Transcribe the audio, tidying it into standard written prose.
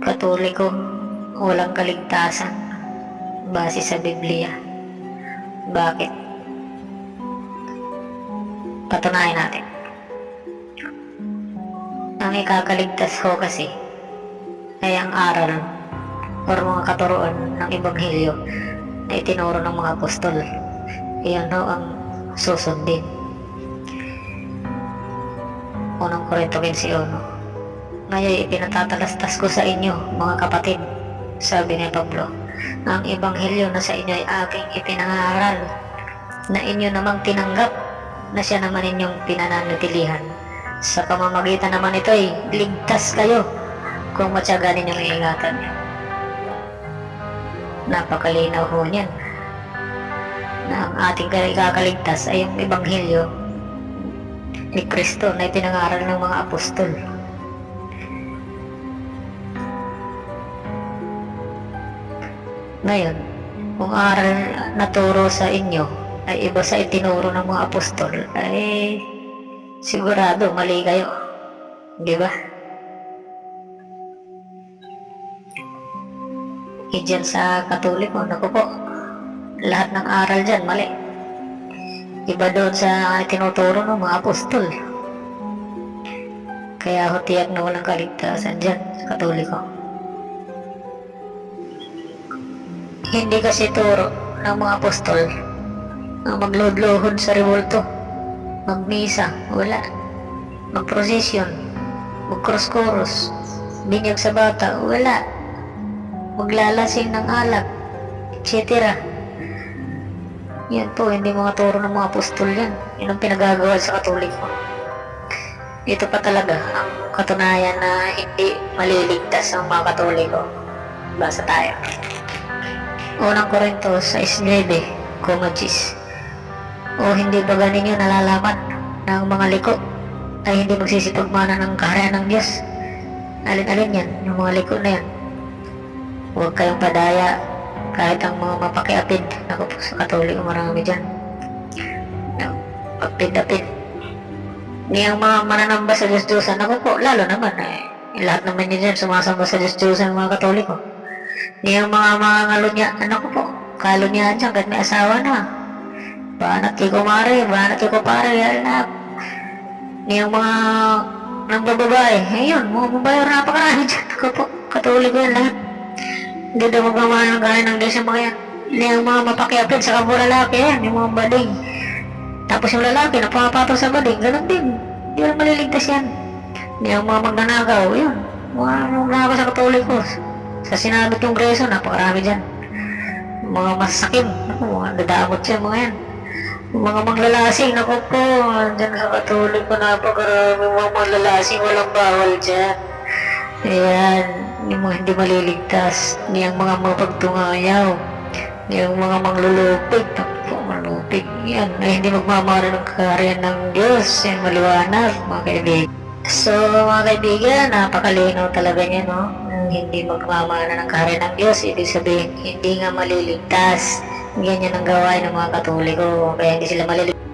Katoliko, walang kaligtasan base sa Biblia. Bakit? Patunayan natin. Ang ikakaligtas ho kasi ay ang aral o mga katuruan ng Ebanghelyo na itinuro ng mga apostol. Iyan ho ang susundin. Unang Korinto 15:1. Ngayon ipinatatalastas ko sa inyo, mga kapatid, sabi ni Pablo, ang Ebanghelyo na sa inyo ay aking ipinangaral, na inyo namang tinanggap, na siya naman inyong pinananatilihan. Sa pamamagitan naman ito ay ligtas kayo kung matyaga ninyong iingatan. Napakalinaw ho niyan na ang ating ikakaligtas ay ang Ebanghelyo ni Kristo na ipinangaral ng mga apostol. Ngayon, kung aral na turo sa inyo ay iba sa itinuro ng mga apostol, ay sigurado mali kayo. Di ba? Diyan sa Katoliko, naku po, lahat ng aral dyan mali. Iba doon sa tinuturo ng mga apostol. Kaya ho tiyak na walang kaligtasan dyan sa Katoliko. Hindi kasi turo ng mga apostol na maglohod-lohod sa revolto, magmisa, wala, magprosesyon, magkross-koros, binyag sa bata, wala, maglalasing ng alak, etc. Yan po, hindi mga turo ng mga apostol yan. Yan ang pinagagawa sa Katoliko. Ito pa talaga ang katunayan na hindi maliligtas ang mga Katoliko. Basa tayo. Unang Korinto 6:9, O hindi ba ninyo nalalaman na ang mga liko ay hindi magsisipagmana ng kaharian ng Diyos? Alin-alin yan, yung mga liko na yan. Huwag kayong padaya kahit ang mga mapakiapid. Ako po sa Katoliko marami dyan. Pagpid-apid. Ni ang mga mananamba sa Diyos-Diyosan, ako po, lalo naman lahat naman yun dyan sumasamba sa Diyos-Diyosan ng mga Katoliko. Ni ang mga ngalunya, ko po, kalunyahan dyan kahit may asawa na. Banat kay kumare, banat kay kupare, alam. Ni ang mga nang bababae, ayun, mga babae, napakarami dyan. Ako po, Katoliko yan lahat. Hindi daw magmamahal ng gaya ng Diyos yung mga yan. Ni ang mga mapakiapid sa kapwa lalaki yan, yung mga bading. Tapos yung lalaki na pumapatol sa bading, ganun din. Hindi lang maliligtas yan. Ni ang mga magnanagaw, yun. Mga magnanagaw sa Katoliko. Sa sinabit yung Greso, napakarami dyan. Mga masakin, mga dadamot siya, mga yan. Mga manglalasing, naku po, dyan sa Katoliko, napakarami mga manglalasing, walang bawal dyan. Ayan, yung mga hindi maliligtas, niyang mga mapagtungayaw, niyang mga manglulupig, naku po, manlupig, yan, ay hindi magmamahal ng kaharian ng Diyos, yan maliwanag, mga kaibigan. So, mga kaibigan, napakalinaw talaga niya, no? Hindi magmamana ng kaharian ng Diyos, ibig sabihin, hindi nga maliligtas. Ganyan ang gawain ng mga Katoliko, kaya hindi sila maliligtas.